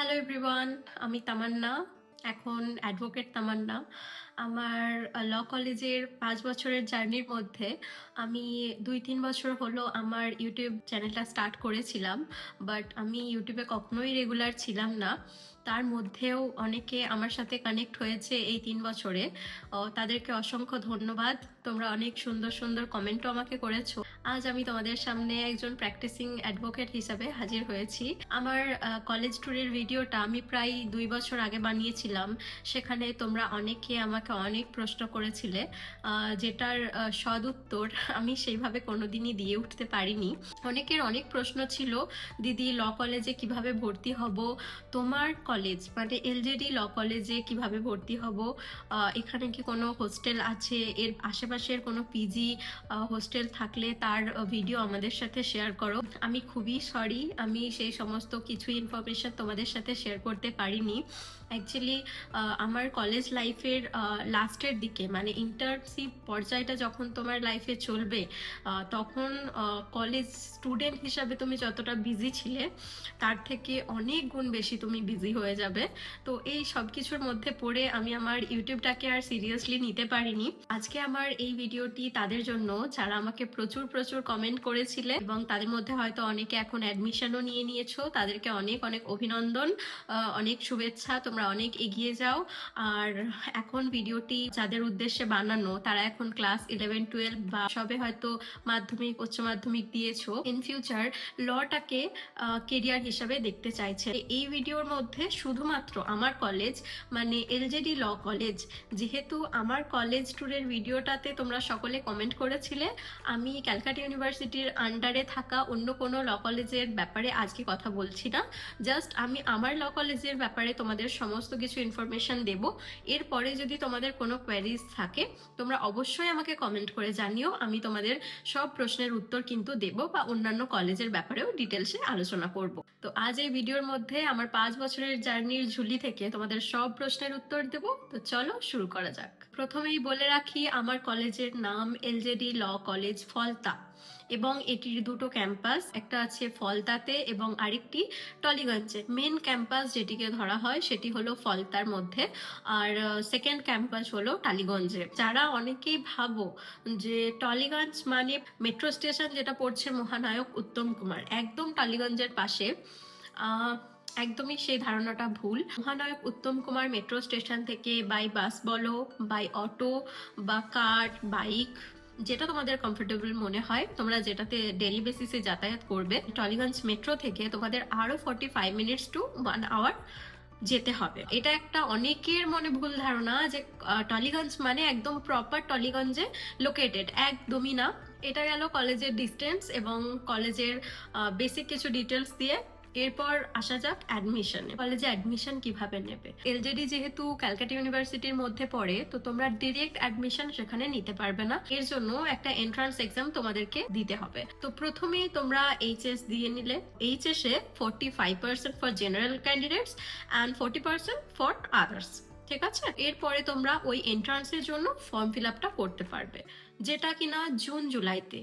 Hello everyone, আমি তামান্না, এখন advocate তামান্না। আমার ল কলেজের 5 বছরের জার্নির মধ্যে আমি 2-3 বছর হলো আমার ইউটিউব চ্যানেলটা স্টার্ট করেছিলাম, বাট আমি ইউটিউবে কখনোই রেগুলার ছিলাম না। তার মধ্যেও অনেকে আমার সাথে কানেক্ট হয়েছে এই 3 বছরে। তাদেরকে অসংখ্য ধন্যবাদ। তোমরা অনেক সুন্দর সুন্দর কমেন্টও আমাকে করেছো। আজ আমি তোমাদের সামনে একজন প্র্যাকটিসিং অ্যাডভোকেট হিসাবে হাজির হয়েছি। আমার কলেজ ট্যুরের ভিডিওটা আমি প্রায় 2 বছর আগে বানিয়েছিলাম। সেখানে তোমরা অনেকে আমাকে অনেক প্রশ্ন করেছিলে, যেটার সদুত্তর আমি সেইভাবে কোনোদিনই দিয়ে উঠতে পারিনি। অনেকের অনেক প্রশ্ন ছিল, দিদি ল কলেজে কিভাবে ভর্তি হব, তোমার কলেজ মানে এলজেডি ল কলেজে কিভাবে ভর্তি হব, এখানে কি কোনো হোস্টেল আছে, এর আশেপাশের কোনো পিজি হোস্টেল থাকলে তার ভিডিও আমাদের সাথে শেয়ার করো। আমি খুবই সরি, আমি সেই সমস্ত কিছু ইনফরমেশন তোমাদের সাথে শেয়ার করতে পারিনি। অ্যাকচুয়ালি আমার কলেজ লাইফের লাস্টের দিকে মানে ইন্টার্নশিপ পর্যায়টা যখন তোমার লাইফে চলবে, তখন কলেজ স্টুডেন্ট হিসাবে তুমি যতটা বিজি ছিলে তার থেকে অনেক গুণ বেশি তুমি বিজি হয়ে যাবে। তো এই সব কিছুর মধ্যে পড়ে আমি আমার ইউটিউবটাকে আর সিরিয়াসলি নিতে পারিনি। আজকে আমার এই ভিডিওটি তাদের জন্য যারা আমাকে প্রচুর প্রচুর কমেন্ট করেছিলে, এবং তাদের মধ্যে হয়তো অনেকে এখন অ্যাডমিশনও নিয়ে নিয়েছো। তাদেরকে অনেক অনেক অভিনন্দন, অনেক শুভেচ্ছা, তোমরা অনেক এগিয়ে যাও। আর এখন ভিডিওটি যাদের উদ্দেশ্যে বানানো তারা এখন ক্লাস 11-12 বা সবে হয়তো মাধ্যমিক উচ্চ মাধ্যমিক দিয়েছো, ইন ফিউচার লটাকে কেরিয়ার হিসাবে দেখতে চাইছে। এই ভিডিওর মধ্যে শুধুমাত্র আমার কলেজ মানে এলজেডি ল কলেজ, যেহেতু আমার কলেজ ট্যুরের ভিডিওটাতে তোমরা সকলে কমেন্ট করেছিলে, আমি ক্যালকাটা ইউনিভার্সিটির আন্ডারে থাকা অন্য কোনো ল কলেজের ব্যাপারে আজকে কথা বলছি না। জাস্ট আমি আমার ল কলেজের ব্যাপারে তোমাদের সমস্ত কিছু ইনফরমেশন দেব। এরপরে যদি তোমাদের কোনো কোয়ারিজ থাকে তোমরা অবশ্যই আমাকে কমেন্ট করে জানিও, আমি তোমাদের সব প্রশ্নের উত্তর কিন্তু দেব বা অন্যান্য কলেজের ব্যাপারেও ডিটেলসে আলোচনা করব। তো আজ এই ভিডিওর মধ্যে আমার 5 বছরের জার্নির ঝুলি থেকে তোমাদের সব প্রশ্নের উত্তর দেব। তো চলো শুরু করা যাক। প্রথমেই বলে রাখি, আমার কলেজের নাম এলজেডি ল কলেজ ফলতা, এবং এটির দুটো ক্যাম্পাস, একটা আছে ফলতাতে এবং আরেকটি টলিগঞ্জে। মেন ক্যাম্পাস যেটিকে ধরা হয় সেটি হলো ফলতার মধ্যে, আর সেকেন্ড ক্যাম্পাস হলো টালিগঞ্জে। যারা অনেকেই ভাবো যে টলিগঞ্জ মানে মেট্রো স্টেশন যেটা পড়ছে মহানায়ক উত্তম কুমার, একদম টালিগঞ্জের পাশে, একদমই সেই ধারণাটা ভুল। মহানায়ক উত্তম কুমার মেট্রো স্টেশন থেকে বাই বাস বলো, বাই অটো বা কার, বাইক, যেটা তোমাদের কমফোর্টেবল মনে হয়, তোমরা যেটাতে ডেইলি বেসিসে যাতায়াত করবে, টলিগঞ্জ মেট্রো থেকে তোমাদের আরো 45 মিনিটস টু 1 আওয়ার যেতে হবে। এটা একটা অনেকের মনে ভুল ধারণা যে টলিগঞ্জ মানে একদম প্রপার টলিগঞ্জে লোকেটেড, একদমই না। এটা গেল কলেজের ডিস্টেন্স এবং কলেজের বেসিক কিছু ডিটেলস দিয়ে। এরপর আসা যাক অ্যাডমিশনে। কলেজে অ্যাডমিশন কিভাবে নেবে? এলজেডি যেহেতু ক্যালকাটা ইউনিভার্সিটির মধ্যে পড়ে, তো তোমরা ডিরেক্ট অ্যাডমিশন সেখানে নিতে পারবে না। এর জন্য একটা এন্ট্রান্স এক্সাম তোমাদেরকে দিতে হবে। তো প্রথমেই তোমরা এইচএস দিয়ে নিলে। HS A 45% for general candidates and 40% for others. ঠিক আছে, এরপরে তোমরা ওই এন্ট্রান্সের জন্য ফর্ম ফিল আপটা করতে পারবে, যেটা কিনা জুন জুলাইতে,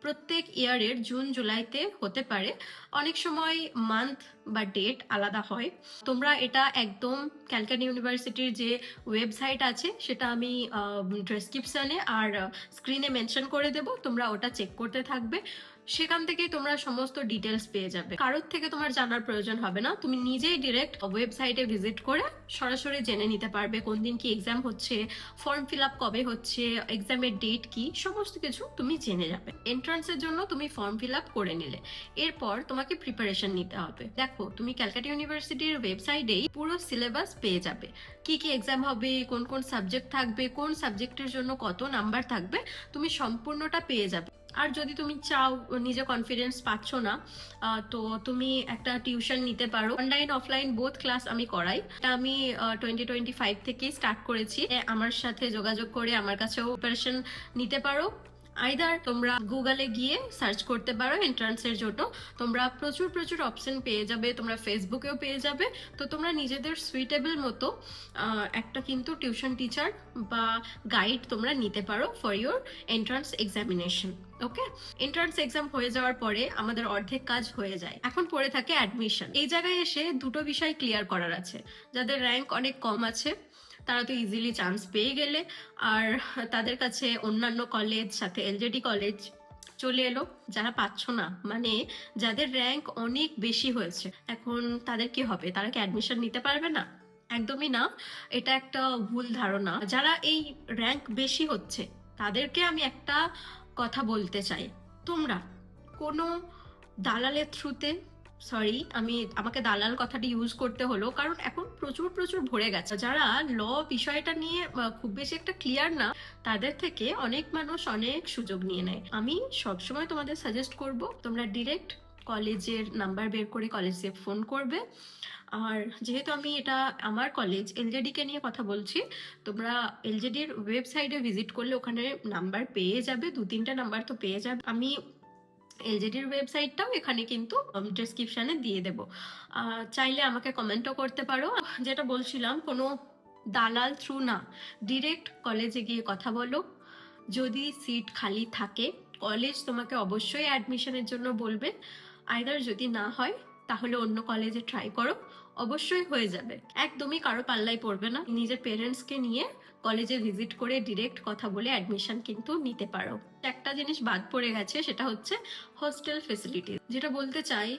প্রত্যেক ইয়ারের জুন জুলাইতে হতে পারে। অনেক সময় মান্থ বা ডেট আলাদা হয়। তোমরা এটা একদম ক্যালকাটা ইউনিভার্সিটির যে ওয়েবসাইট আছে সেটা আমি ডেসক্রিপশনে আর স্ক্রিনে মেনশন করে দেব, তোমরা ওটা চেক করতে থাকবে। সেখান থেকে তোমরা সমস্ত ডিটেলস পেয়ে যাবে। কারোর থেকে তোমার জানার প্রয়োজন হবে না, তুমি নিজেই ডিরেক্ট ওয়েবসাইটে ভিজিট করে সরাসরি জেনে নিতে পারবে কোন দিন কি এক্সাম হচ্ছে, ফর্ম ফিল আপ কবে হচ্ছে, এক্সামের ডেট কি, সমস্ত কিছু তুমি জেনে যাবে। এন্ট্রান্সের জন্য তুমি ফর্ম ফিল আপ করে নিলে, এরপর তোমাকে প্রিপারেশন নিতে হবে। দেখো, তুমি ক্যালকাটা ইউনিভার্সিটির ওয়েবসাইটেই পুরো সিলেবাস পেয়ে যাবে, কি কি এক্সাম হবে, কোন কোন সাবজেক্ট থাকবে, কোন সাবজেক্টের জন্য কত নাম্বার থাকবে, তুমি সম্পূর্ণটা পেয়ে যাবে। আর যদি তুমি চাও, নিজে কনফিডেন্স পাচ্ছ না, তো তুমি একটা টিউশন নিতে পারো। অনলাইন অফলাইন বোথ ক্লাস আমি করাই। এটা আমি 2025 থেকেই স্টার্ট করেছি। আমার সাথে যোগাযোগ করে আমার কাছেও প্রিপারেশন নিতে পারো। আইদার তোমরা গুগলে গিয়ে সার্চ করতে পারো এন্ট্রান্সের জন্য, তোমরা প্রচুর প্রচুর অপশন পেয়ে যাবে, তোমরা ফেসবুকেও পেয়ে যাবে। তো তোমরা নিজেদের সুইটেবল মতো একটা কিন্তু টিউশন টিচার বা গাইড তোমরা নিতে পারো for your entrance examination. Okay, entrance exam হয়ে যাওয়ার পরে আমাদের অর্ধেক কাজ হয়ে যায়, এখন পড়ে থাকে অ্যাডমিশন। এই জায়গায় এসে দুটো বিষয় ক্লিয়ার করার আছে। যাদের র্যাঙ্ক অনেক কম আছে তারা তো ইজিলি চান্স পেয়ে গেলে, আর তাদের কাছে অন্যান্য কলেজ সাথে এলজেডি কলেজ চলে এলো। যারা পাচ্ছ না, মানে যাদের র্যাঙ্ক অনেক বেশি হয়েছে, এখন তাদের কি হবে? তারা কি অ্যাডমিশন নিতে পারবে না? একদমই না, এটা একটা ভুল ধারণা। যারা এই র্যাঙ্ক বেশি হচ্ছে তাদেরকে আমি একটা কথা বলতে চাই, তোমরা কোনো দালালের থ্রুতে, সরি আমাকে দালাল কথাটি ইউজ করতে হলো কারণ এখন প্রচুর প্রচুর ভরে গেছে। যারা ল বিষয়টা নিয়ে খুব বেশি একটা ক্লিয়ার না, তাদের থেকে অনেক মানুষ অনেক সুযোগ নিয়ে নেয়। আমি সবসময় তোমাদের সাজেস্ট করব তোমরা ডিরেক্ট কলেজের নাম্বার বের করে কলেজে ফোন করবে। আর যেহেতু আমি এটা আমার কলেজ এলজেডি কে নিয়ে কথা বলছি, তোমরা এলজেডির ওয়েবসাইটে ভিজিট করলে ওখানে নাম্বার পেয়ে যাবে, 2-3টা নাম্বার তো পেয়ে যাবে। আমি এলজেডির ওয়েবসাইটটাও এখানে কিন্তু ডেসক্রিপশনে দিয়ে দেবো, চাইলে আমাকে কমেন্টও করতে পারো। যেটা বলছিলাম, কোনো দালাল থ্রু না, ডিরেক্ট কলেজে গিয়ে কথা বলো। যদি সিট খালি থাকে কলেজ তোমাকে অবশ্যই অ্যাডমিশনের জন্য বলবে, আইদার যদি না হয় তাহলে অন্য কলেজে ট্রাই করো, অবশ্যই হয়ে যাবে। একদমই কারো পাল্লায় পড়বে না, নিজের পেরেন্টসকে নিয়ে কলেজে ভিজিট করে ডিরেক্ট কথা বলে অ্যাডমিশন কিন্তু নিতে পারো। একটা জিনিস বাদ পড়ে গেছে, সেটা হচ্ছে হোস্টেল ফেসিলিটি। যেটা বলতে চাই,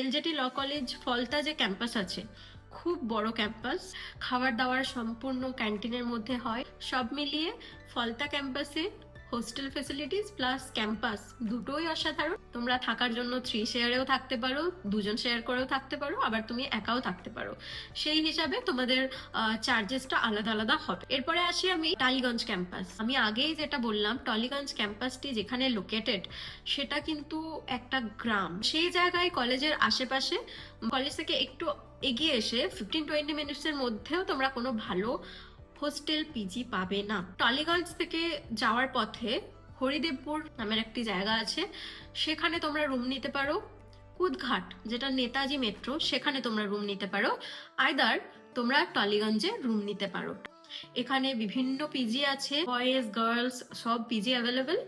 এলজেডি ল কলেজ ফলতা যে ক্যাম্পাস আছে, খুব বড় ক্যাম্পাস, খাবার দাবার সম্পূর্ণ ক্যান্টিনের মধ্যে হয়। সব মিলিয়ে ফলতা ক্যাম্পাসে হোস্টেল ফেসিলিটিস প্লাস ক্যাম্পাস দুটোই অসাধারণ। তোমরা থাকার জন্য 3 শেয়ারেও থাকতে পারো, 2জন শেয়ার করেও থাকতে পারো, আবার তুমি একাও থাকতে পারো। সেই হিসাবে তোমাদের চার্জেসটা আলাদা আলাদা হবে। এরপরে আসি আমি টালিগঞ্জ ক্যাম্পাস। আমি আগেই যেটা বললাম, টালিগঞ্জ ক্যাম্পাসটি যেখানে লোকেটেড সেটা কিন্তু একটা গ্রাম। সেই জায়গায় কলেজের আশেপাশে, কলেজ থেকে একটু এগিয়ে এসে 15-20 মিনিটসের মধ্যেও তোমরা কোনো ভালো হোস্টেল পিজি পাবে না। টালিগঞ্জ থেকে যাওয়ার পথে হরিদেবপুর নামের একটি জায়গা আছে, সেখানে তোমরা রুম নিতে পারো। কুদঘাট, যেটা নেতাজি মেট্রো, সেখানে তোমরা রুম নিতে পারো। আইদার তোমরা টালিগঞ্জে রুম নিতে পারো। এখানে বিভিন্ন পিজি আছে, বয়েজ গার্লস সব পিজি অ্যাভেলেবেল।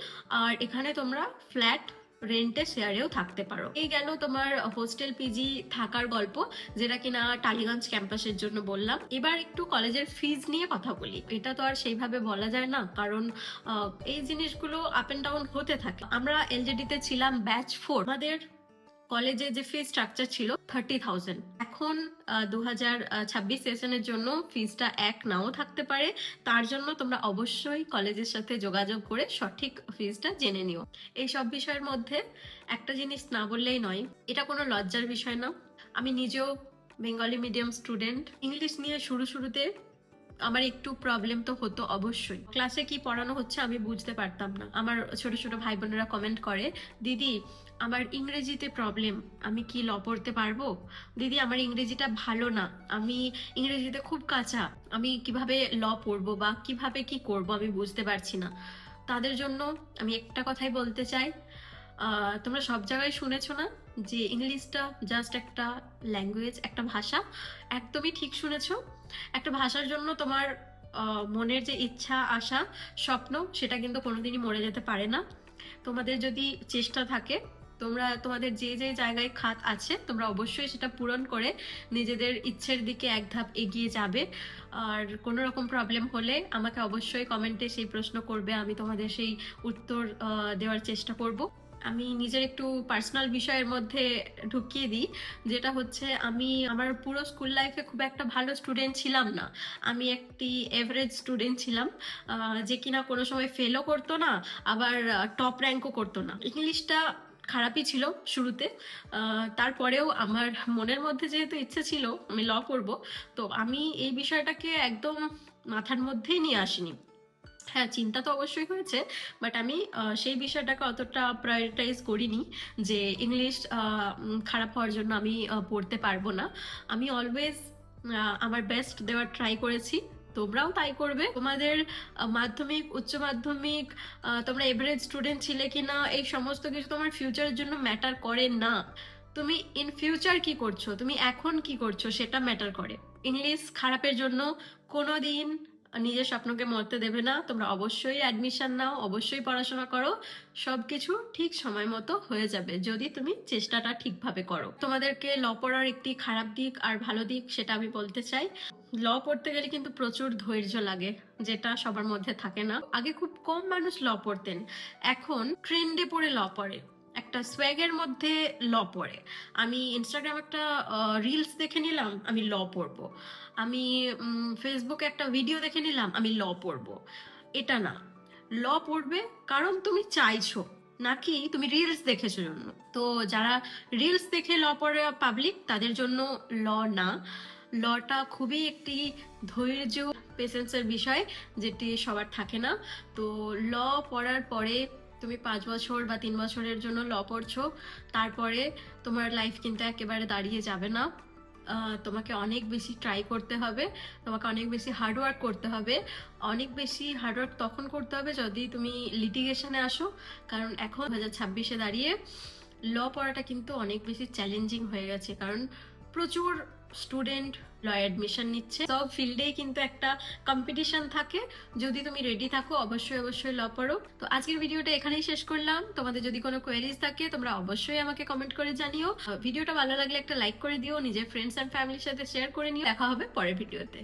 আর এখানে তোমরা ফ্ল্যাট রেন্টে শেয়ারেও থাকতে পারো। এই গেল তোমার হোস্টেল পিজি থাকার গল্প, যেটা কিনা টালিগঞ্জ ক্যাম্পাসের জন্য বললাম। এবার একটু কলেজের ফিজ নিয়ে কথা বলি। এটা তো আর সেইভাবে বলা যায় না, কারণ এই জিনিসগুলো আপ এন্ড ডাউন হতে থাকে। আমরা এলজেডিতে ছিলাম ব্যাচ 4, আমাদের কলেজে যে ফি স্ট্রাকচার ছিল 30,000। এখন 2026 সেশনের জন্য ফিজটা এক নাও থাকতে পারে। তার জন্য তোমরা অবশ্যই কলেজের সাথে যোগাযোগ করে সঠিক ফিজটা জেনে নিও। এই সব বিষয়ের মধ্যে একটা জিনিস না বললেই নয়, এটা কোনো লজ্জার বিষয় না। আমি নিজেও বেঙ্গলি মিডিয়াম স্টুডেন্ট। ইংলিশ নিয়ে শুরুতে আমার একটু প্রবলেম তো হতো অবশ্যই। ক্লাসে কি পড়ানো হচ্ছে আমি বুঝতে পারতাম না। আমার ছোট ছোট ভাই বোনেরা কমেন্ট করে, দিদি আমার ইংরেজিতে প্রবলেম, আমি কি ল পড়তে পারবো? দিদি আমার ইংরেজিটা ভালো না, আমি ইংরেজিতে খুব কাঁচা, আমি কিভাবে ল পড়বো বা কিভাবে কি করব আমি বুঝতে পারছি না। তাদের জন্য আমি একটা কথাই বলতে চাই, তোমরা সব জায়গায় শুনেছো না যে ইংলিশটা জাস্ট একটা ল্যাঙ্গুয়েজ, একটা ভাষা। একদমই ঠিক শুনেছো। একটা ভাষার জন্য তোমার মনের যে ইচ্ছা, আশা, স্বপ্ন, সেটা কিন্তু কোনোদিনই মরে যেতে পারে না। তোমাদের যদি চেষ্টা থাকে, তোমরা তোমাদের যে যে জায়গায় খাত আছে তোমরা অবশ্যই সেটা পূরণ করে নিজেদের ইচ্ছের দিকে এক ধাপ এগিয়ে যাবে। আর কোনো রকম প্রবলেম হলে আমাকে অবশ্যই কমেন্টে সেই প্রশ্ন করবে, আমি তোমাদের সেই উত্তর দেওয়ার চেষ্টা করব। আমি নিজের একটু পার্সোনাল বিষয়ের মধ্যে ঢুকিয়ে দিই, যেটা হচ্ছে আমি আমার পুরো স্কুল লাইফে খুব একটা ভালো স্টুডেন্ট ছিলাম না। আমি একটি এভারেজ স্টুডেন্ট ছিলাম, যে কিনা কোনো সময় ফেলও করতো না, আবার টপ র্যাঙ্কও করতো না। ইংলিশটা খারাপই ছিল শুরুতে, তারপরেও আমার মনের মধ্যে যেহেতু ইচ্ছে ছিল আমি ল করব, তো আমি এই বিষয়টাকে একদম মাথার মধ্যেই নিয়ে আসিনি। হ্যাঁ, চিন্তা তো অবশ্যই হয়েছে, বাট আমি সেই বিষয়টাকে অতটা প্রায়োরিটাইজ করিনি যে ইংলিশ খারাপ হওয়ার জন্য আমি পড়তে পারবো না। আমি অলওয়েজ আমার বেস্ট দেওয়ার ট্রাই করেছি, তোমরাও তাই করবে। তোমাদের মাধ্যমিক, উচ্চ মাধ্যমিক, তোমরা এভারেজ স্টুডেন্ট ছিলে কিনা, এই সমস্ত কিছু তোমার ফিউচারের জন্য ম্যাটার করে না। তুমি ইন ফিউচার কি করছো, তুমি এখন কি করছো, সেটা ম্যাটার করে। ইংলিশ খারাপের জন্য কোনোদিন নিজের স্বপ্নকে মরতে দেবে না। তোমরা অবশ্যই অ্যাডমিশন নাও, অবশ্যই পড়াশোনা করো, সবকিছু ঠিক সময় মতো হয়ে যাবে যদি তুমি চেষ্টাটা ঠিকভাবে করো। তোমাদেরকে ল পড়ার একটি খারাপ দিক আর ভালো দিক সেটা আমি বলতে চাই। ল পড়তে গেলে কিন্তু প্রচুর ধৈর্য লাগে, যেটা সবার মধ্যে থাকে না। আগে খুব কম মানুষ ল পড়তেন, এখন ট্রেন্ডে পড়ে ল পড়ে, একটা সোয়াগের মধ্যে ল পড়ে। আমি ইনস্টাগ্রাম একটা রিলস দেখে নিলাম, আমি ল পড়বো। আমি ফেসবুকে একটা ভিডিও দেখে নিলাম, আমি ল পড়বো। এটা না, ল পড়বে কারণ তুমি চাইছো, নাকি তুমি রিলস দেখেছো জন্য। তো যারা রিলস দেখে ল পড়ে পাবলিক, তাদের জন্য ল না। লটা খুবই একটি ধৈর্য, পেশেন্সের বিষয়, যেটি সবার থাকে না। তো ল পড়ার পরে তুমি 5 বছর বা 3 বছরের জন্য ল পড়ছো, তারপরে তোমার লাইফ কিন্তু একেবারে দাঁড়িয়ে যাবে না। তোমাকে অনেক বেশি ট্রাই করতে হবে, তোমাকে অনেক বেশি হার্ডওয়ার্ক করতে হবে। অনেক বেশি হার্ডওয়ার্ক তখন করতে হবে যদি তুমি লিটিগেশনে আসো, কারণ এখন 2026-এ দাঁড়িয়ে ল পড়াটা কিন্তু অনেক বেশি চ্যালেঞ্জিং হয়ে গেছে, কারণ প্রচুর স্টুডেন্ট ল অ্যাডমিশন নিচ্ছে। সব ফিল্ডেই কিন্তু একটা কম্পিটিশন থাকে। যদি তুমি রেডি থাকো, অবশ্যই অবশ্যই ল পড়ো। তো আজকের ভিডিওটা এখানেই শেষ করলাম। তোমাদের যদি কোনো কোয়েরিজ থাকে তোমরা অবশ্যই আমাকে কমেন্ট করে জানিও। ভিডিওটা ভালো লাগলে একটা লাইক করে দিও, নিজের ফ্রেন্ডস অ্যান্ড ফ্যামিলির সাথে শেয়ার করে নিও। দেখা হবে পরের ভিডিওতে।